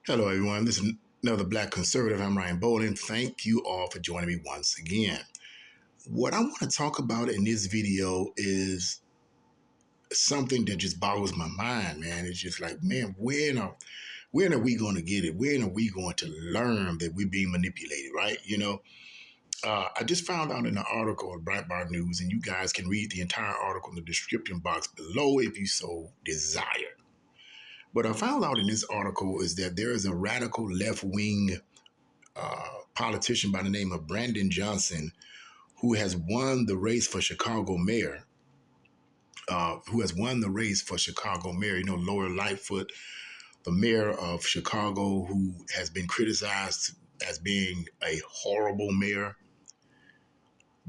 Hello, everyone. This is another Black Conservative. I'm Ryan Bolin. Thank you all for joining me once again. What I want to talk about in this video is something that just boggles my mind, man. It's just like, man, when are we going to get it? When are we going to learn that we're being manipulated, right? I just found out in an article of Breitbart News, and you guys can read the entire article in the description box below if you so desire. What I found out in this article is that there is a radical left-wing politician by the name of Brandon Johnson who has won the race for Chicago mayor. Laura Lightfoot, the mayor of Chicago, who has been criticized as being a horrible mayor.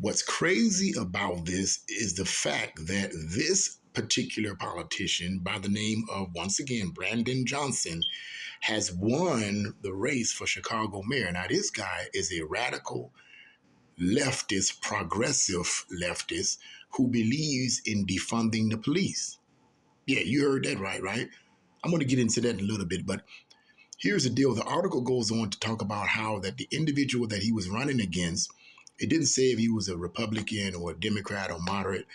What's crazy about this is the fact that this particular politician by the name of, once again, Brandon Johnson, has won the race for Chicago mayor. Now, this guy is a radical leftist, progressive leftist who believes in defunding the police. Yeah, you heard that right? I'm going to get into that in a little bit, but here's the deal. The article goes on to talk about how that the individual that he was running against, it didn't say if he was a Republican or a Democrat or moderate,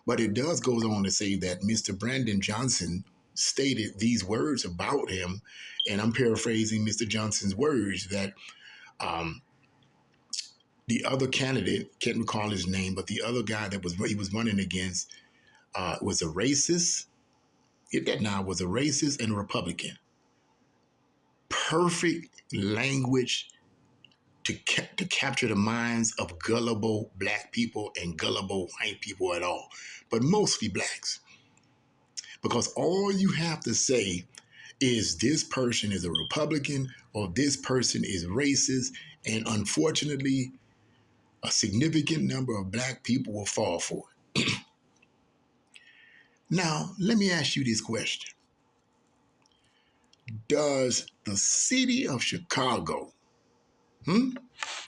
but it does goes on to say that Mr. Brandon Johnson stated these words about him, and I'm paraphrasing Mr. Johnson's words, that the other candidate, can't recall his name, but the other guy that he was running against was a racist. Was a racist and a Republican. Perfect language to capture the minds of gullible black people and gullible white people at all, but mostly blacks. Because all you have to say is this person is a Republican or this person is racist, and unfortunately, a significant number of black people will fall for it. Now, let me ask you this question. Does the city of Chicago,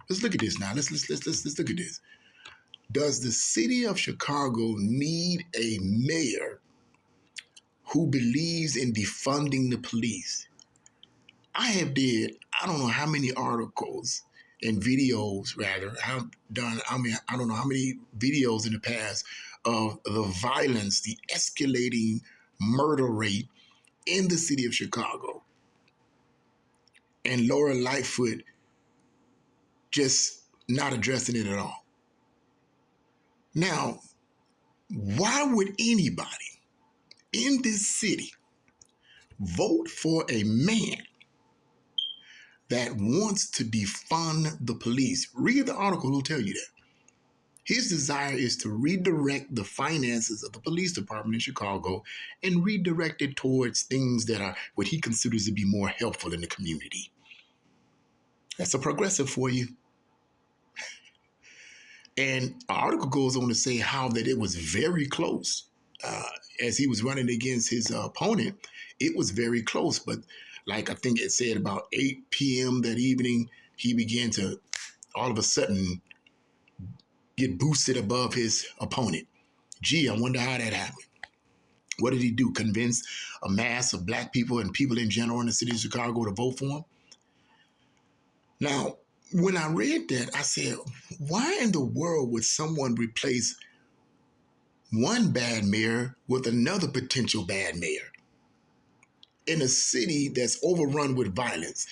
let's look at this now. Let's look at this. Does the city of Chicago need a mayor who believes in defunding the police? I don't know how many articles and videos, I don't know how many videos in the past of the violence, the escalating murder rate in the city of Chicago. And Laura Lightfoot just not addressing it at all. Now, why would anybody in this city vote for a man that wants to defund the police? Read the article, it'll tell you that. His desire is to redirect the finances of the police department in Chicago and redirect it towards things that are what he considers to be more helpful in the community. That's a progressive for you. And the article goes on to say how that it was very close. As he was running against his opponent, it was very close. But like I think it said about 8 p.m. that evening, he began to all of a sudden get boosted above his opponent. Gee, I wonder how that happened. What did he do? Convince a mass of black people and people in general in the city of Chicago to vote for him? Now, when I read that, I said, why in the world would someone replace one bad mayor with another potential bad mayor in a city that's overrun with violence?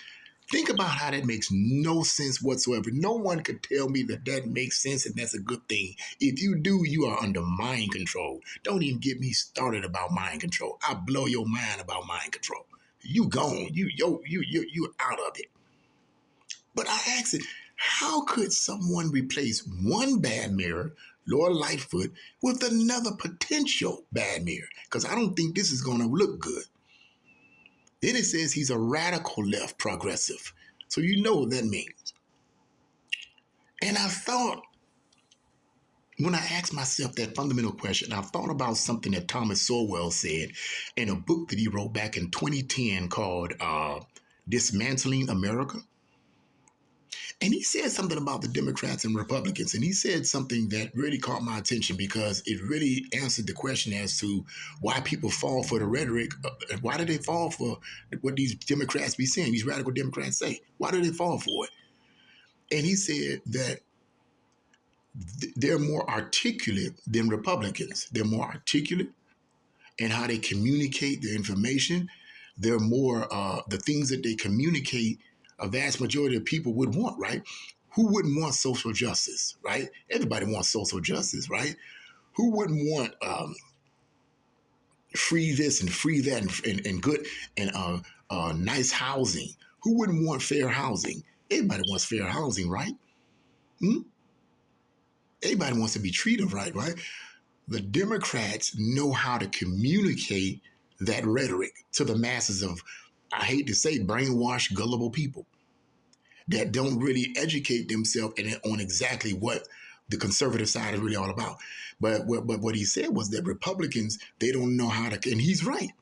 Think about how that makes no sense whatsoever. No one could tell me that that makes sense and that's a good thing. If you do, you are under mind control. Don't even get me started about mind control. I'll blow your mind about mind control. You gone. You're out of it. But I asked it, how could someone replace one bad mayor, Laura Lightfoot, with another potential bad mayor? Because I don't think this is going to look good. Then it says he's a radical left progressive. So you know what that means. And I thought, when I asked myself that fundamental question, I thought about something that Thomas Sowell said in a book that he wrote back in 2010 called Dismantling America. And he said something about the Democrats and Republicans, and he said something that really caught my attention because it really answered the question as to why people fall for the rhetoric. Why do they fall for what these Democrats be saying, these radical Democrats say? Why do they fall for it? And he said that they're more articulate than Republicans. They're more articulate in how they communicate their information. They're more, the things that they communicate, a vast majority of people would want, right? Who wouldn't want social justice, right? Everybody wants social justice, right? Who wouldn't want free this and free that and good and nice housing? Who wouldn't want fair housing? Everybody wants fair housing, right? Hmm? Everybody wants to be treated right? The Democrats know how to communicate that rhetoric to the masses of, I hate to say, brainwashed, gullible people that don't really educate themselves on exactly what the conservative side is really all about. But what he said was that Republicans, they don't know how to, and he's right.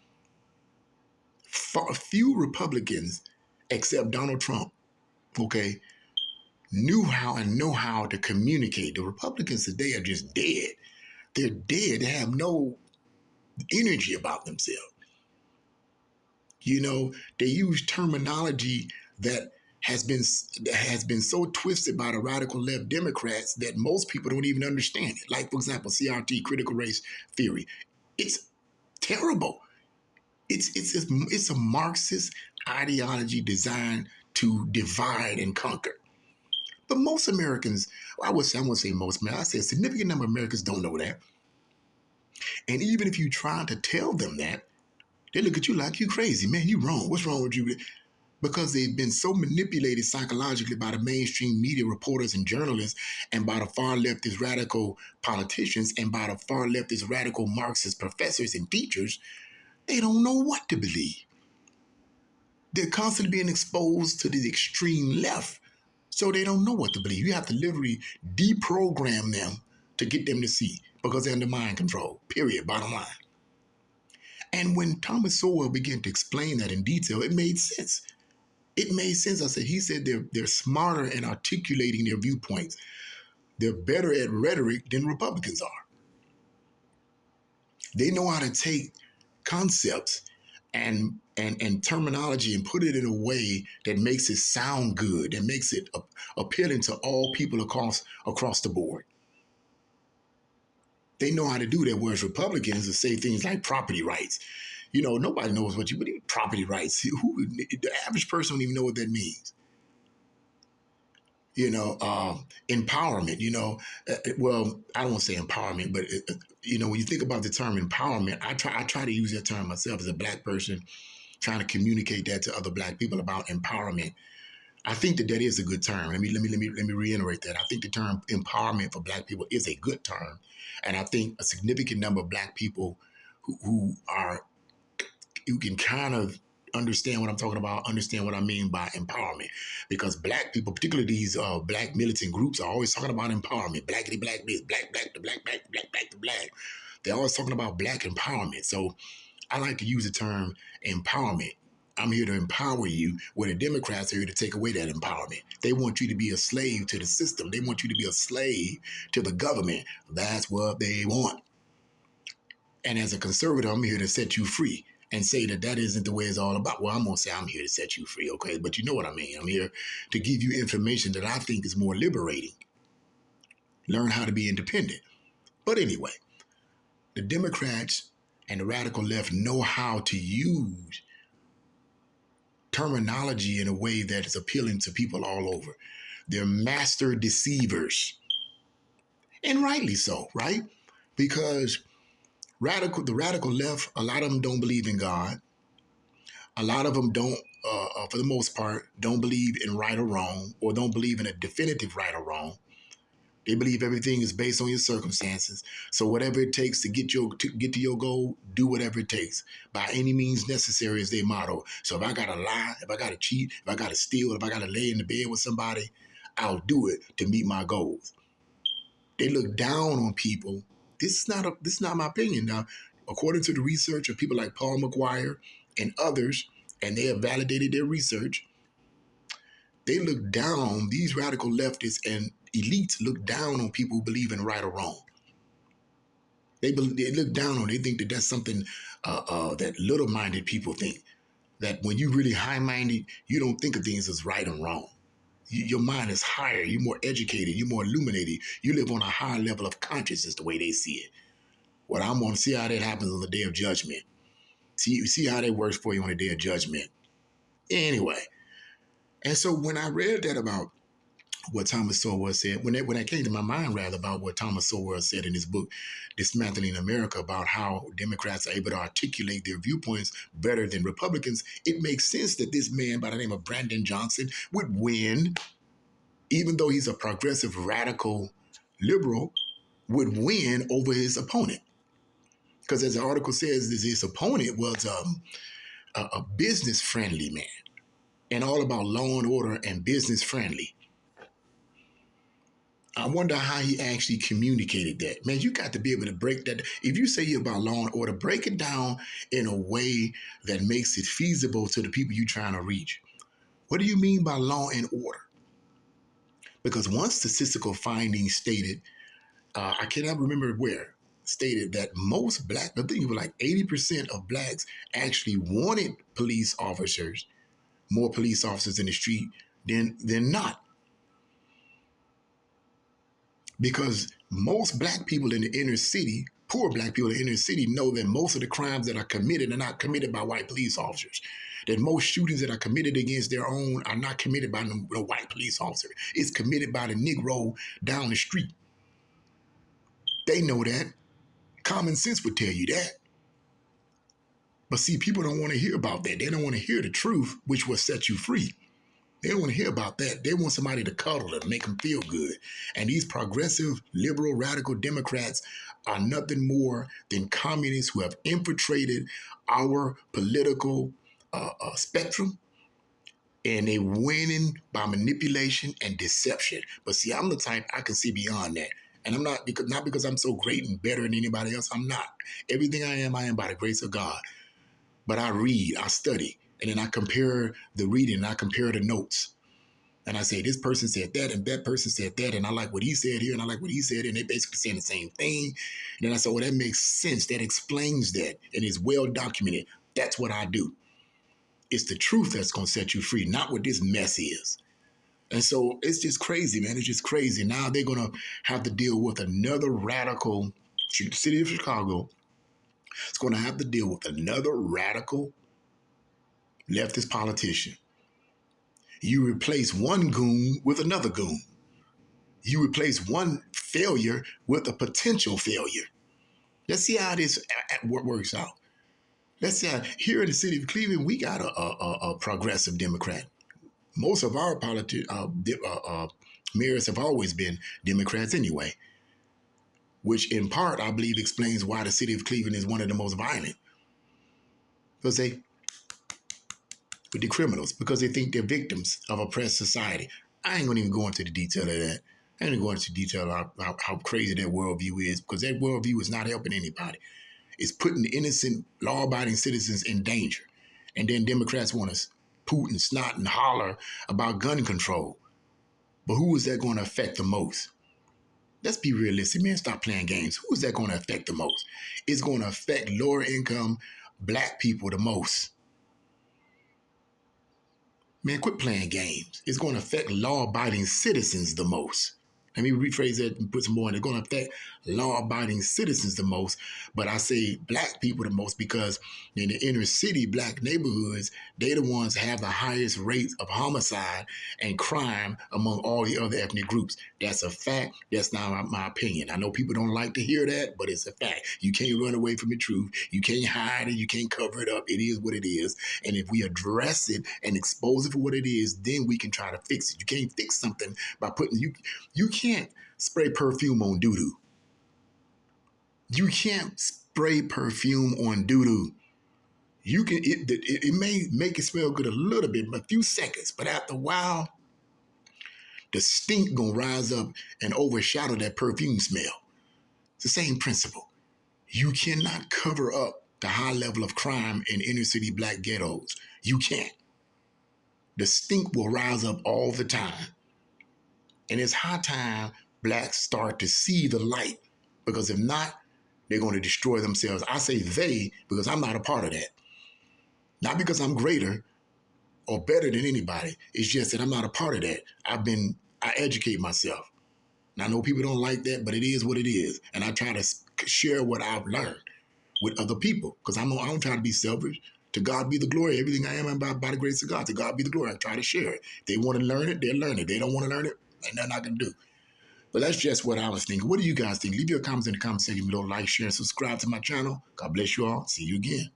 Few Republicans, except Donald Trump, okay, knew how and know how to communicate. The Republicans today are just dead. They're dead. They have no energy about themselves. You know, they use terminology that has been so twisted by the radical left Democrats that most people don't even understand it. Like, for example, CRT, critical race theory. It's terrible. It's a Marxist ideology designed to divide and conquer. But most Americans, I won't say most, man, I say a significant number of Americans don't know that. And even if you try to tell them that, they look at you like you crazy, man. You wrong. What's wrong with you? Because they've been so manipulated psychologically by the mainstream media reporters and journalists and by the far leftist radical politicians and by the far leftist radical Marxist professors and teachers, they don't know what to believe. They're constantly being exposed to the extreme left, so they don't know what to believe. You have to literally deprogram them to get them to see because they're under mind control, period, bottom line. And when Thomas Sowell began to explain that in detail, it made sense. It made sense. He said they're smarter in articulating their viewpoints. They're better at rhetoric than Republicans are. They know how to take concepts and terminology and put it in a way that makes it sound good, that makes it appealing to all people across the board. They know how to do that, whereas Republicans will say things like property rights. You know, nobody knows what you believe. Property rights. The average person don't even know what that means. Empowerment. Well, I don't want to say empowerment, but when you think about the term empowerment, I try to use that term myself as a Black person, trying to communicate that to other Black people about empowerment. I think that is a good term. Let me reiterate that. I think the term empowerment for Black people is a good term, and I think a significant number of Black people who can kind of understand what I'm talking about, understand what I mean by empowerment. Because Black people, particularly these Black militant groups, are always talking about empowerment. Blackity black this, black to black, black to black. They're always talking about Black empowerment. So I like to use the term empowerment. I'm here to empower you, where the Democrats are here to take away that empowerment. They want you to be a slave to the system. They want you to be a slave to the government. That's what they want. And as a conservative, I'm here to set you free and say that isn't the way it's all about. Well, I'm going to say I'm here to set you free, okay? But you know what I mean. I'm here to give you information that I think is more liberating. Learn how to be independent. But anyway, the Democrats and the radical left know how to use terminology in a way that is appealing to people all over. They're master deceivers. And rightly so, right? Because the radical left, a lot of them don't believe in God. A lot of them don't, for the most part, don't believe in right or wrong, or don't believe in a definitive right or wrong. They believe everything is based on your circumstances. So whatever it takes to get to your goal, do whatever it takes. By any means necessary is their motto. So if I gotta lie, if I gotta cheat, if I gotta steal, if I gotta lay in the bed with somebody, I'll do it to meet my goals. They look down on people. This is not my opinion. Now, according to the research of people like Paul McGuire and others, and they have validated their research, They look down, these radical leftists and elites look down on people who believe in right or wrong. They look down on, they think that that's something that little-minded people think. That when you really high-minded, you don't think of things as right and wrong. Your mind is higher, you're more educated, you're more illuminated, you live on a higher level of consciousness the way they see it. Well, I'm going to see how that happens on the day of judgment. See how that works for you on the day of judgment. Anyway, and so when I read that about what Thomas Sowell said, when that came to my mind rather about what Thomas Sowell said in his book, Dismantling America, about how Democrats are able to articulate their viewpoints better than Republicans, it makes sense that this man by the name of Brandon Johnson would win, even though he's a progressive, radical, liberal, would win over his opponent. Because as the article says, his opponent was a business-friendly man and all about law and order and business-friendly. I wonder how he actually communicated that. Man, you got to be able to break that. If you say you're about law and order, break it down in a way that makes it feasible to the people you're trying to reach. What do you mean by law and order? Because one statistical finding stated, I cannot remember where, stated that most black, I think it was like 80% of blacks actually wanted police officers, more police officers in the street than not. Because most black people in the inner city, poor black people in the inner city, know that most of the crimes that are committed are not committed by white police officers. That most shootings that are committed against their own are not committed by the white police officer. It's committed by the Negro down the street. They know that. Common sense would tell you that. But see, people don't want to hear about that. They don't want to hear the truth, which will set you free. They don't want to hear about that. They want somebody to cuddle them, make them feel good. And these progressive, liberal, radical Democrats are nothing more than communists who have infiltrated our political spectrum, and they winning by manipulation and deception. But see, I'm the type, I can see beyond that. And I'm not because I'm so great and better than anybody else. I'm not. Everything I am by the grace of God. But I read, I study, and then I compare the reading, and I compare the notes. And I say, this person said that, and that person said that, and I like what he said here, and I like what he said, and they basically saying the same thing. And then I said, well, that makes sense. That explains that, and it's well documented. That's what I do. It's the truth that's going to set you free, not what this mess is. And so it's just crazy, man. It's just crazy. Now they're going to have to deal with another radical, the city of Chicago. It's going to have to deal with another radical leftist politician. You replace one goon with another goon. You replace one failure with a potential failure. Let's see how this works out. Let's see how, here in the city of Cleveland, we got a progressive Democrat. Most of our mayors have always been Democrats anyway, which in part, I believe, explains why the city of Cleveland is one of the most violent. Because with the criminals, because they think they're victims of oppressed society. I ain't gonna even go into the detail of that. I ain't gonna go into detail of how crazy that worldview is, because that worldview is not helping anybody. It's putting innocent, law-abiding citizens in danger. And then Democrats want to poot and snot and holler about gun control. But who is that going to affect the most? Let's be realistic, man. Stop playing games. Who is that going to affect the most? It's going to affect lower income black people the most. Man, quit playing games. It's going to affect law-abiding citizens the most. Let me rephrase that and put some more in. It's going to affect law-abiding citizens the most, but I say black people the most because in the inner city, black neighborhoods, they're the ones that have the highest rates of homicide and crime among all the other ethnic groups. That's a fact. That's not my opinion. I know people don't like to hear that, but it's a fact. You can't run away from the truth. You can't hide it. You can't cover it up. It is what it is. And if we address it and expose it for what it is, then we can try to fix it. You can't fix something by putting you can't spray perfume on doo-doo. You can't spray perfume on doo-doo. You can it may make it smell good a little bit, a few seconds, but after a while, the stink gonna rise up and overshadow that perfume smell. It's the same principle. You cannot cover up the high level of crime in inner city black ghettos. You can't. The stink will rise up all the time. And it's high time blacks start to see the light, because if not, they're going to destroy themselves. I say they because I'm not a part of that. Not because I'm greater or better than anybody. It's just that I'm not a part of that. I educate myself. And I know people don't like that, but it is what it is. And I try to share what I've learned with other people, because I don't try to be selfish. To God be the glory. Everything I am by the grace of God. To God be the glory. I try to share it. If they want to learn it, they'll learn it. They don't want to learn it, ain't nothing I can do. But that's just what I was thinking. What do you guys think? Leave your comments in the comment section below. Like, share, and subscribe to my channel. God bless you all. See you again.